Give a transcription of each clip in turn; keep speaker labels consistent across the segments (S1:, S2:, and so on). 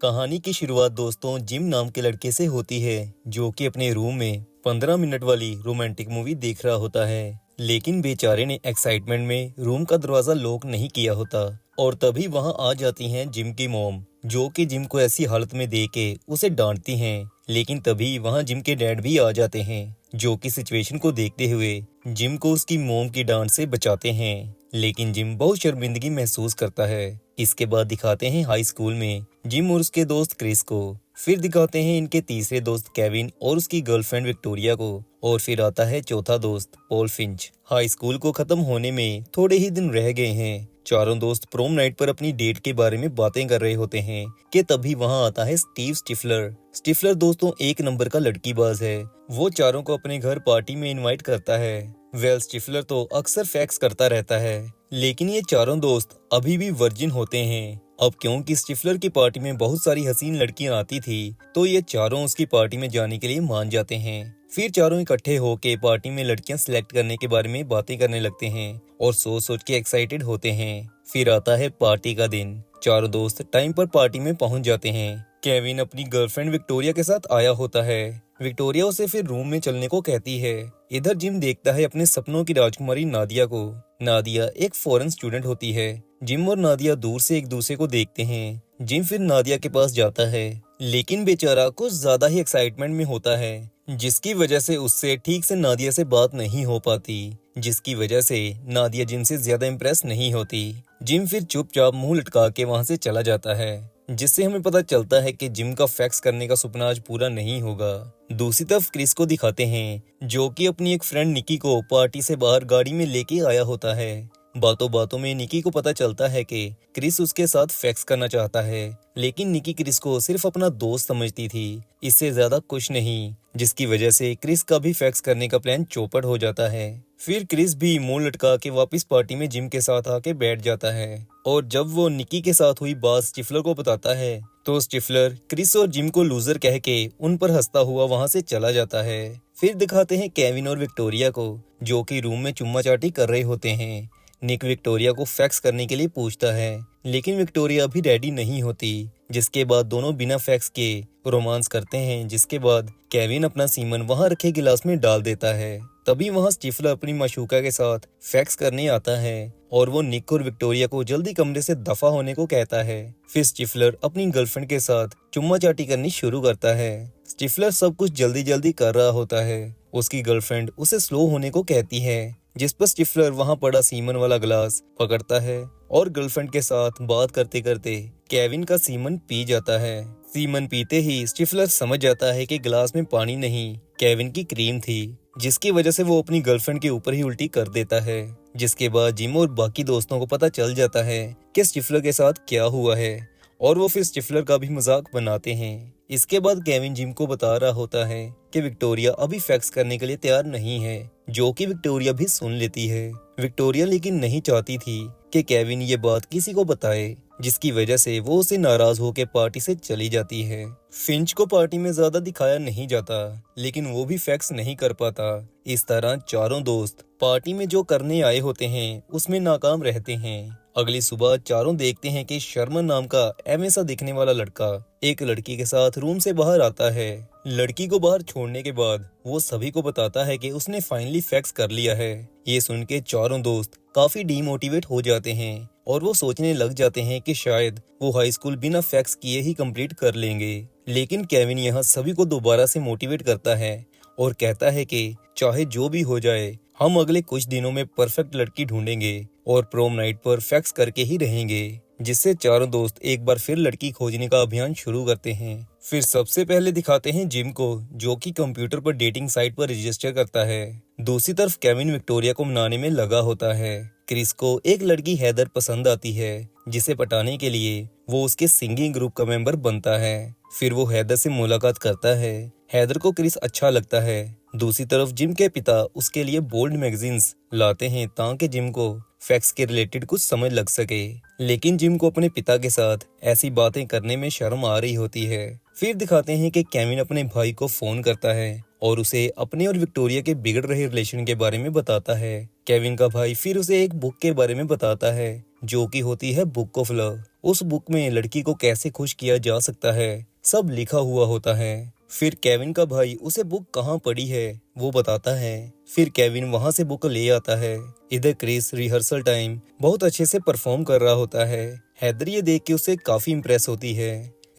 S1: कहानी की शुरुआत दोस्तों जिम नाम के लड़के से होती है जो कि अपने रूम में 15 मिनट वाली रोमांटिक मूवी देख रहा होता है। लेकिन बेचारे ने एक्साइटमेंट में रूम का दरवाजा लॉक नहीं किया होता और तभी वहां आ जाती हैं जिम की मॉम, जो कि जिम को ऐसी हालत में देख के उसे डांटती हैं। लेकिन तभी वहां जिम के डैड भी आ जाते हैं जो कि सिचुएशन को देखते हुए जिम को उसकी मॉम की डांट से बचाते हैं। लेकिन जिम बहुत शर्मिंदगी महसूस करता है। इसके बाद दिखाते हैं हाई स्कूल में जिम और उसके दोस्त क्रिस को। फिर दिखाते हैं इनके तीसरे दोस्त केविन और उसकी गर्लफ्रेंड विक्टोरिया को। और फिर आता है चौथा दोस्त पॉल फिंच। हाई स्कूल को खत्म होने में थोड़े ही दिन रह गए हैं। चारों दोस्त प्रोम नाइट पर अपनी डेट के बारे में बातें कर रहे होते हैं कि तभी वहां आता है स्टीव स्टिफलर। स्टिफलर दोस्तों एक नंबर का लड़कीबाज है। वो चारों को अपने घर पार्टी में इनवाइट करता है। स्टिफलर तो अक्सर फैक्स करता रहता है, लेकिन ये चारों दोस्त अभी भी वर्जिन होते हैं। अब क्योंकि स्टिफलर की पार्टी में बहुत सारी हसीन लड़कियां आती थी तो ये चारों उसकी पार्टी में जाने के लिए मान जाते हैं। फिर चारों इकट्ठे होके पार्टी में लड़कियां सिलेक्ट करने के बारे में बातें करने लगते हैं और सोच सोच के एक्साइटेड होते हैं। फिर आता है पार्टी का दिन। चारों दोस्त टाइम पर पार्टी में पहुंच जाते हैं। केविन अपनी गर्लफ्रेंड विक्टोरिया के साथ आया होता है। विक्टोरिया उसे फिर रूम में चलने को कहती है। इधर जिम देखता है अपने सपनों की राजकुमारी नादिया को। नादिया एक फॉरेन स्टूडेंट होती है। जिम और नादिया दूर से एक दूसरे को देखते हैं। जिम फिर नादिया के पास जाता है, लेकिन बेचारा कुछ ज्यादा ही एक्साइटमेंट में होता है, जिसकी वजह से उससे ठीक से नादिया से बात नहीं हो पाती, जिसकी वजह से नादिया जिम से ज्यादा इम्प्रेस नहीं होती। जिम फिर चुपचाप मुंह लटका के वहां से चला जाता है, जिससे हमें पता चलता है कि जिम का फैक्स करने का सपना आज पूरा नहीं होगा। दूसरी तरफ क्रिस को दिखाते हैं जो कि अपनी एक फ्रेंड निकी को पार्टी से बाहर गाड़ी में लेके आया होता है। बातों बातों में निकी को पता चलता है कि क्रिस उसके साथ फैक्स करना चाहता है, लेकिन निकी क्रिस को सिर्फ अपना दोस्त समझती थी, इससे ज्यादा कुछ नहीं, जिसकी वजह से क्रिस का भी फैक्स करने का प्लान चौपट हो जाता है। फिर क्रिस भी मुंह लटका के वापस पार्टी में जिम के साथ आके बैठ जाता है और जब वो निकी के साथ हुई बात स्टिफलर को बताता है तो स्टिफलर क्रिस और जिम को लूजर कह के उन पर हंसता हुआ वहां से चला जाता है। फिर दिखाते हैं केविन और विक्टोरिया को जो कि रूम में चुम्मा चाटी कर रहे होते हैं। निक विक्टोरिया को फैक्स करने के लिए पूछता है, लेकिन विक्टोरिया अभी रेडी नहीं होती, जिसके बाद दोनों बिना फैक्स के रोमांस करते हैं। जिसके बाद केविन अपना सीमन वहां रखे गिलास में डाल देता है। तभी वहां स्टिफलर अपनी माशूका के साथ फैक्स करने आता है और वो निक और विक्टोरिया को जल्दी कमरे से दफा होने को कहता है। फिर स्टिफलर अपनी गर्लफ्रेंड के साथ चुम्मा चाटी करनी शुरू करता है। स्टिफलर सब कुछ जल्दी जल्दी कर रहा होता है। उसकी गर्लफ्रेंड उसे स्लो होने को कहती है, जिस पर स्टिफलर वहां पड़ा सीमन वाला ग्लास पकड़ता है और गर्लफ्रेंड के साथ बात करते करते केविन का सीमन पी जाता है। सीमन पीते ही स्टिफलर समझ जाता है कि ग्लास में पानी नहीं, केविन की क्रीम थी, जिसकी वजह से वो अपनी गर्लफ्रेंड के ऊपर ही उल्टी कर देता है। जिसके बाद जिम और बाकी दोस्तों को पता चल जाता है कि स्टिफलर के साथ क्या हुआ है और वो फिर स्टिफलर का भी मजाक बनाते हैं। इसके बाद केविन जिम को बता रहा होता है कि विक्टोरिया अभी फैक्स करने के लिए तैयार नहीं है, जो कि विक्टोरिया भी सुन लेती है। विक्टोरिया लेकिन नहीं चाहती थी कि केविन ये बात किसी को बताए, जिसकी वजह से वो उसे नाराज होकर पार्टी से चली जाती है। फिंच को पार्टी में ज्यादा दिखाया नहीं जाता, लेकिन वो भी फैक्स नहीं कर पाता। इस तरह चारों दोस्त पार्टी में जो करने आए होते हैं उसमें नाकाम रहते हैं। अगली सुबह चारों देखते हैं कि शर्मन नाम का एमएसा दिखने वाला लड़का एक लड़की के साथ रूम से बाहर आता है। लड़की को बाहर छोड़ने के बाद वो सभी को बताता है कि उसने फाइनली फैक्स कर लिया है। ये सुन के चारों दोस्त काफी डीमोटिवेट हो जाते हैं और वो सोचने लग जाते हैं कि शायद वो हाई स्कूल बिना फैक्स किए ही कंप्लीट कर लेंगे। लेकिन केविन यहाँ सभी को दोबारा से मोटिवेट करता है और कहता है कि चाहे जो भी हो जाए हम अगले कुछ दिनों में परफेक्ट लड़की ढूंढेंगे और प्रोम नाइट पर फैक्स करके ही रहेंगे, जिससे चारों दोस्त एक बार फिर लड़की खोजने का अभियान शुरू करते हैं। फिर सबसे पहले दिखाते हैं जिम को जो कि कंप्यूटर पर डेटिंग साइट पर रजिस्टर करता है। दूसरी तरफ केविन विक्टोरिया को मनाने में लगा होता है। क्रिस को एक लड़की हैदर पसंद आती है, जिसे पटाने के लिए वो उसके सिंगिंग ग्रुप का मेंबर बनता है। फिर वो हैदर से मुलाकात करता है। हैदर को क्रिस अच्छा लगता है। दूसरी तरफ जिम के पिता उसके लिए बोल्ड मैगजीन्स लाते हैं ताकि जिम को फैक्स के रिलेटेड कुछ समझ लग सके, लेकिन जिम को अपने पिता के साथ ऐसी बातें करने में शर्म आ रही होती है। फिर दिखाते हैं कि केविन अपने भाई को फोन करता है और उसे अपने और विक्टोरिया के बिगड़ रहे रिलेशन के बारे में बताता है। केविन का भाई फिर उसे एक बुक के बारे में बताता है जो कि होती है बुक ऑफ लव। उस बुक में लड़की को कैसे खुश किया जा सकता है सब लिखा हुआ होता है। फिर केविन का भाई उसे बुक कहाँ पड़ी है वो बताता है। फिर केविन वहाँ से बुक ले आता है। इधर क्रिस रिहर्सल टाइम बहुत अच्छे से परफॉर्म कर रहा होता है। हैदर ये देख के उसे काफी इम्प्रेस होती है।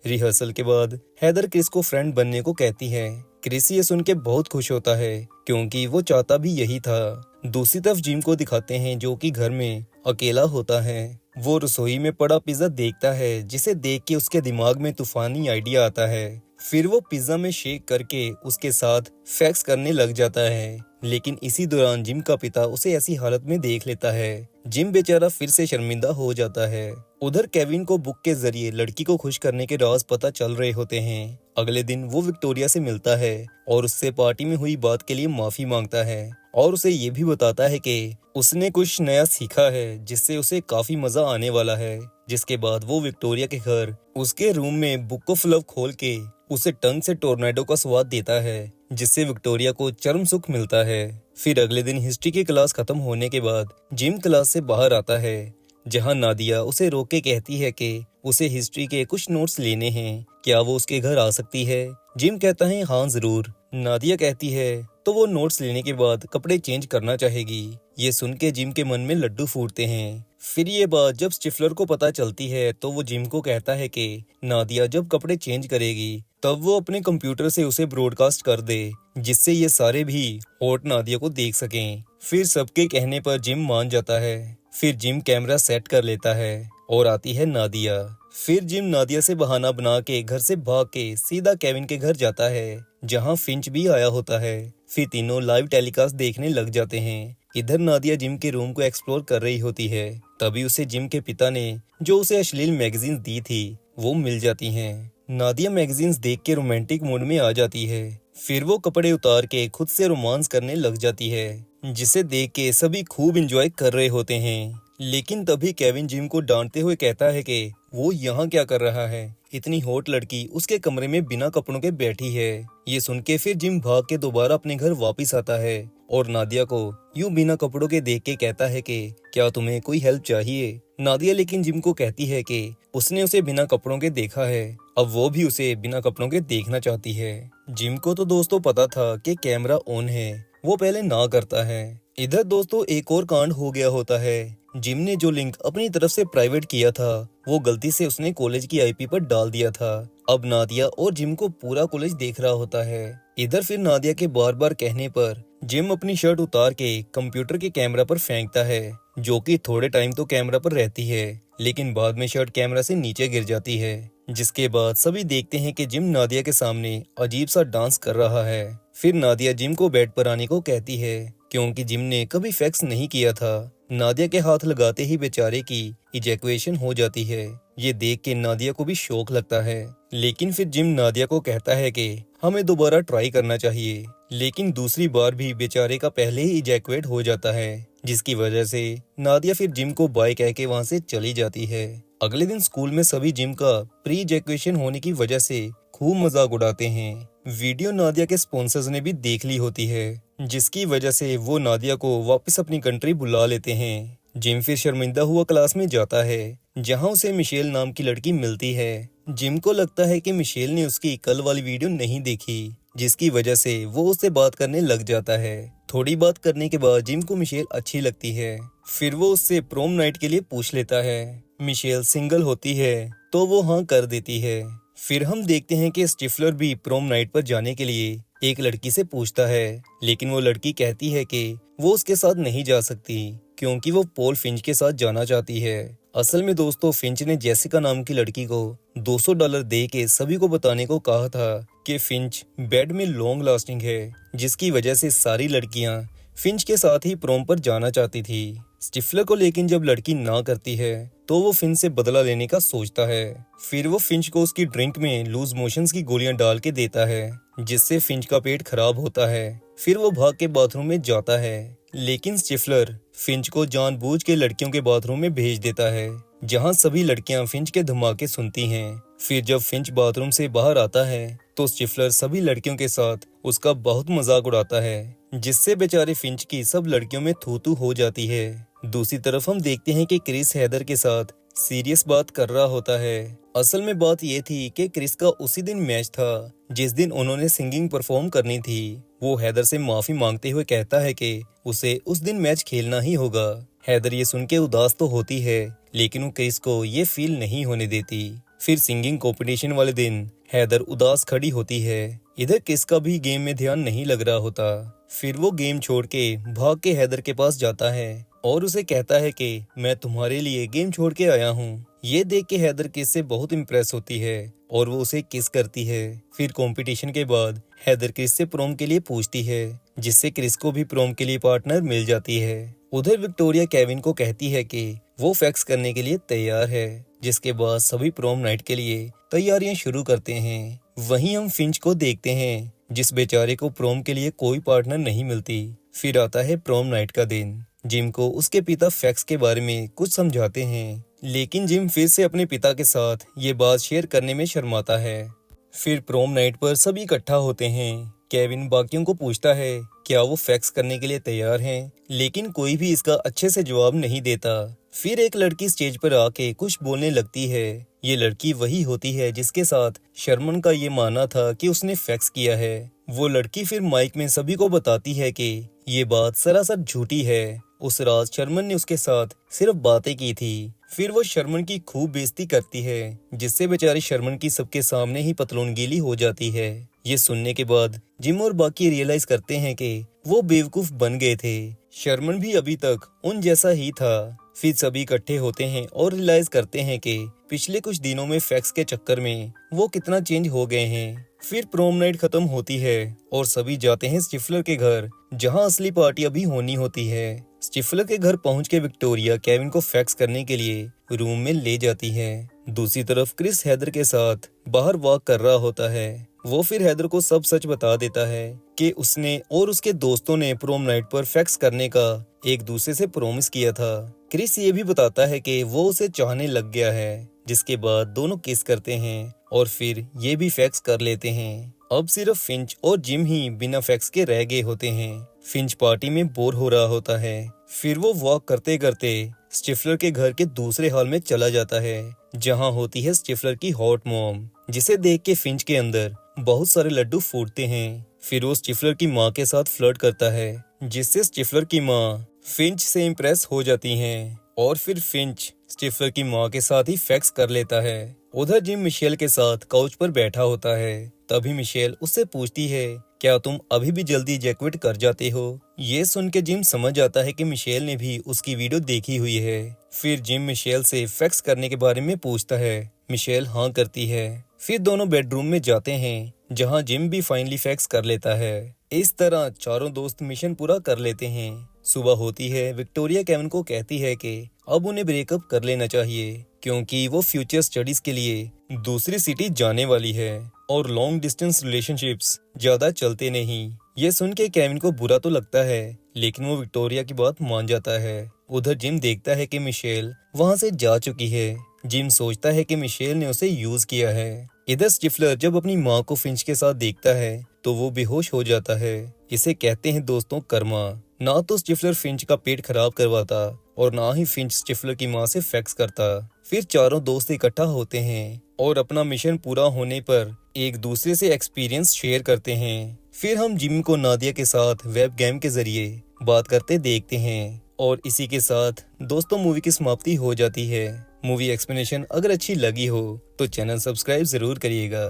S1: रिहर्सल के बाद हैदर क्रिस को फ्रेंड बनने को कहती है। क्रिस ये सुन के बहुत खुश होता है क्योंकि वो चाहता भी यही था। दूसरी तरफ जिम को दिखाते हैं जो कि घर में अकेला होता है। वो रसोई में पड़ा पिज्जा देखता है जिसे देख के उसके दिमाग में तूफानी आइडिया आता है। फिर वो पिज्जा में शेक करके उसके साथ फैक्स करने लग जाता है। लेकिन इसी दौरान जिम का पिता उसे ऐसी हालत में देख लेता है। जिम बेचारा फिर से शर्मिंदा हो जाता है। उधर केविन को बुक के जरिए लड़की को खुश करने के राज पता चल रहे होते हैं। अगले दिन वो विक्टोरिया से मिलता है और उससे पार्टी में हुई बात के लिए माफी मांगता है और उसे ये भी बताता है कि उसने कुछ नया सीखा है जिससे उसे काफी मजा आने वाला है। जिसके बाद वो विक्टोरिया के घर उसके रूम में बुक ऑफ लव खोल के उसे टंग से टोर्नेडो का स्वाद देता है जिससे विक्टोरिया को चरम सुख मिलता है। फिर अगले दिन हिस्ट्री की क्लास खत्म होने के बाद जिम क्लास से बाहर आता है जहां नादिया उसे रोक के कहती है कि उसे हिस्ट्री के कुछ नोट्स लेने हैं, क्या वो उसके घर आ सकती है। जिम कहता है हाँ जरूर। नादिया कहती है तो वो नोट्स लेने के बाद कपड़े चेंज करना चाहेगी। ये सुन के जिम के मन में लड्डू फूटते हैं। फिर ये बात जब स्टिफलर को पता चलती है तो वो जिम को कहता है कि नादिया जब कपड़े चेंज करेगी तब वो अपने कंप्यूटर से उसे ब्रॉडकास्ट कर दे जिससे ये सारे भी हॉट नादिया को देख सकें। फिर सबके कहने पर जिम मान जाता है। फिर जिम कैमरा सेट कर लेता है और आती है नादिया। फिर जिम नादिया से बहाना बना के घर से भाग के सीधा केविन के घर जाता है जहां फिंच भी आया होता है। फिर तीनों लाइव टेलीकास्ट देखने लग जाते हैं। इधर नादिया जिम के रूम को एक्सप्लोर कर रही होती है। तभी उसे जिम के पिता ने जो उसे अश्लील मैगजीन्स दी थी वो मिल जाती हैं। नादिया मैगजीन्स देख के रोमांटिक मूड में आ जाती है। फिर वो कपड़े उतार के खुद से रोमांस करने लग जाती है जिसे देख के सभी खूब एंजॉय कर रहे होते हैं। लेकिन तभी केविन जिम को डांटते हुए कहता है कि वो यहाँ क्या कर रहा है, इतनी हॉट लड़की उसके कमरे में बिना कपड़ों के बैठी है। ये सुन के फिर जिम भाग के दोबारा अपने घर वापस आता है और नादिया को यूं बिना कपड़ों के देख के कहता है कि क्या तुम्हें कोई हेल्प चाहिए। नादिया लेकिन जिम को कहती है कि उसने उसे बिना कपड़ों के देखा है, अब वो भी उसे बिना कपड़ों के देखना चाहती है। जिम को तो दोस्तों पता था कि कैमरा ऑन है, वो पहले ना करता है। इधर दोस्तों एक और कांड हो गया होता है। जिम ने जो लिंक अपनी तरफ से प्राइवेट किया था वो गलती से उसने कॉलेज की आईपी पर डाल दिया था। अब नादिया और जिम को पूरा कॉलेज देख रहा होता है। इधर फिर नादिया के बार बार कहने पर जिम अपनी शर्ट उतार के कंप्यूटर के कैमरा पर फेंकता है जो कि थोड़े टाइम तो कैमरा पर रहती है लेकिन बाद में शर्ट कैमरा से नीचे गिर जाती है। जिसके बाद सभी देखते हैं कि जिम नादिया के सामने अजीब सा डांस कर रहा है। फिर नादिया जिम को बेड पर आने को कहती है क्योंकि जिम ने कभी सेक्स नहीं किया था। नादिया के हाथ लगाते ही बेचारे की इजैकुएशन हो जाती है। ये देख के नादिया को भी शौक लगता है लेकिन फिर जिम नादिया को कहता है कि हमें दोबारा ट्राई करना चाहिए। लेकिन दूसरी बार भी बेचारे का पहले ही इजैकुएट हो जाता है जिसकी वजह से नादिया फिर जिम को बाय कह के वहाँ से चली जाती है। अगले दिन स्कूल में सभी जिम का प्री इजैकुएशन होने की वजह से खूब मजाक उड़ाते हैं। वीडियो नादिया के स्पॉन्सर्स ने भी देख ली होती है जिसकी वजह से वो नादिया को वापस अपनी कंट्री बुला लेते हैं। जिम फिर शर्मिंदा हुआ क्लास में जाता है जहां उसे मिशेल नाम की लड़की मिलती है। जिम को लगता है कि मिशेल ने उसकी कल वाली वीडियो नहीं देखी जिसकी वजह से वो उससे बात करने लग जाता है। थोड़ी बात करने के बाद जिम को मिशेल अच्छी लगती है। फिर वो उससे प्रोम नाइट के लिए पूछ लेता है। मिशेल सिंगल होती है तो वो हाँ कर देती है। फिर हम देखते हैं कि स्टिफलर भी प्रोम नाइट पर जाने के लिए एक लड़की से पूछता है लेकिन वो लड़की कहती है कि वो उसके साथ नहीं जा सकती क्योंकि वो पॉल फिंच के साथ जाना चाहती है। असल में दोस्तों फिंच ने जेसिका नाम की लड़की को $200 दे के सभी को बताने को कहा था कि फिंच बेड में लॉन्ग लास्टिंग है जिसकी वजह से सारी लड़कियां फिंच के साथ ही प्रोम पर जाना चाहती थी। स्टिफलर को लेकिन जब लड़की ना करती है तो वो फिंच से बदला लेने का सोचता है। फिर वो फिंच को उसकी ड्रिंक में लूज मोशंस की गोलियां डाल के देता है जिससे फिंच का पेट खराब होता है। फिर वो भाग के बाथरूम में जाता है लेकिन स्टिफलर फिंच को जानबूझ के लड़कियों के बाथरूम में भेज देता है जहां सभी लड़कियां फिंच के धमाके सुनती हैं। फिर जब फिंच बाथरूम से बाहर आता है तो स्टिफलर सभी लड़कियों के साथ उसका बहुत मजाक उड़ाता है जिससे बेचारे फिंच की सब लड़कियों में थू थू हो जाती है। दूसरी तरफ हम देखते हैं कि क्रिस हैदर के साथ सीरियस बात कर रहा होता है। असल में बात ये थी कि क्रिस का उसी दिन मैच था जिस दिन उन्होंने सिंगिंग परफॉर्म करनी थी। वो हैदर से माफी मांगते हुए कहता है कि उसे उस दिन मैच खेलना ही होगा। हैदर ये सुन के उदास तो होती है, लेकिन वो क्रिस को ये फील नहीं होने देती। फिर सिंगिंग कंपटीशन वाले दिन हैदर उदास खड़ी होती है। इधर क्रिस का भी गेम में ध्यान नहीं लग रहा होता। फिर वो गेम छोड़ के भाग के हैदर के पास जाता है और उसे कहता है कि मैं तुम्हारे लिए गेम छोड़ के आया हूँ। ये देख के हैदर क्रिस से बहुत इम्प्रेस होती है और वो उसे किस करती है। फिर कंपटीशन के बाद हैदर क्रिस से प्रोम के लिए पूछती है, जिससे क्रिस को भी प्रोम के लिए पार्टनर मिल जाती है। उधर विक्टोरिया केविन को कहती है कि वो फैक्स करने के लिए तैयार है, जिसके बाद सभी प्रोम नाइट के लिए तैयारियां शुरू करते हैं। वहीं हम फिंच को देखते हैं, जिस बेचारे को प्रोम के लिए कोई पार्टनर नहीं मिलती। फिर आता है प्रोम नाइट का दिन। जिम को उसके पिता फैक्स के बारे में कुछ समझाते हैं, लेकिन जिम फिर से अपने पिता के साथ ये बात शेयर करने में शर्माता है। फिर प्रोम नाइट पर सभी इकट्ठा होते हैं। केविन बाकियों को पूछता है क्या वो फैक्स करने के लिए तैयार हैं, लेकिन कोई भी इसका अच्छे से जवाब नहीं देता। फिर एक लड़की स्टेज पर आके कुछ बोलने लगती है। ये लड़की वही होती है जिसके साथ शर्मन का ये मानना था कि उसने फैक्स किया है। वो लड़की फिर माइक में सभी को बताती है कि ये बात सरासर झूठी है। उस रात शर्मन ने उसके साथ सिर्फ बातें की थी। फिर वो शर्मन की खूब बेइज्जती करती है, जिससे बेचारी शर्मन की सबके सामने ही पतलून गीली हो जाती है। ये सुनने के बाद जिम और बाकी रियलाइज करते हैं कि वो बेवकूफ बन गए थे। शर्मन भी अभी तक उन जैसा ही था। फिर सभी इकट्ठे होते हैं और रियलाइज करते हैं कि पिछले कुछ दिनों में फैक्स के चक्कर में वो कितना चेंज हो गए हैं। फिर प्रोम नाइट खत्म होती है और सभी जाते हैं स्टिफलर के घर, जहां असली पार्टी अभी होनी होती है। स्टिफलर के घर पहुंच के विक्टोरिया केविन को फैक्स करने के लिए रूम में ले जाती है। दूसरी तरफ क्रिस हैदर के साथ बाहर वॉक कर रहा होता है। वो फिर हैदर को सब सच बता देता है कि उसने और उसके दोस्तों ने प्रोम नाइट पर फैक्स करने का एक दूसरे से प्रॉमिस किया था। क्रिस ये भी बताता है कि वो उसे चाहने लग गया है, जिसके बाद दोनों किस करते हैं और फिर ये भी फैक्स कर लेते हैं। अब सिर्फ फिंच और जिम ही बिना फैक्स के रह गए होते हैं। फिंच पार्टी में बोर हो रहा होता है। फिर वो वॉक करते करते स्टिफलर के घर के दूसरे हॉल में चला जाता है, जहां होती है स्टिफलर की हॉट मॉम, जिसे देख के फिंच के अंदर बहुत सारे लड्डू फूटते हैं। फिर वो स्टिफलर की माँ के साथ फ्लर्ट करता है, जिससे स्टिफलर की माँ फिंच से इम्प्रेस हो जाती हैं और फिर फिंच स्टिफलर की माँ के साथ ही फैक्स कर लेता है। उधर जिम मिशेल के साथ काउच पर बैठा होता है। तभी मिशेल उससे पूछती है क्या तुम अभी भी जल्दी इजैकुलेट कर जाते हो। ये सुन के जिम समझ जाता है कि मिशेल ने भी उसकी वीडियो देखी हुई है। फिर जिम मिशेल से फैक्स करने के बारे में पूछता है। मिशेल हाँ करती है। फिर दोनों बेडरूम में जाते हैं, जहाँ जिम भी फाइनली फैक्स कर लेता है। इस तरह चारों दोस्त मिशन पूरा कर लेते हैं। सुबह होती है। विक्टोरिया केविन को कहती है कि अब उन्हें ब्रेकअप कर लेना चाहिए, क्योंकि वो फ्यूचर स्टडीज के लिए दूसरी सिटी जाने वाली है और लॉन्ग डिस्टेंस रिलेशनशिप्स ज्यादा चलते नहीं। ये सुन के केविन को बुरा तो लगता है, लेकिन वो विक्टोरिया की बात मान जाता है। उधर जिम देखता है कि मिशेल वहां से जा चुकी है। जिम सोचता है कि मिशेल ने उसे यूज किया है। इधर स्टिफलर जब अपनी माँ को फिंच के साथ देखता है तो वो बेहोश हो जाता है। इसे कहते हैं दोस्तों कर्मा। ना तो स्टिफलर फिंच का पेट खराब करवाता और ना ही फिंच स्टिफलर की माँ से फैक्स करता। फिर चारों दोस्त इकट्ठा होते हैं और अपना मिशन पूरा होने पर एक दूसरे से एक्सपीरियंस शेयर करते हैं। फिर हम जिम को नादिया के साथ वेब गेम के जरिए बात करते देखते हैं और इसी के साथ दोस्तों मूवी की समाप्ति हो जाती है। मूवी एक्सप्लेनेशन अगर अच्छी लगी हो तो चैनल सब्सक्राइब जरूर करिएगा।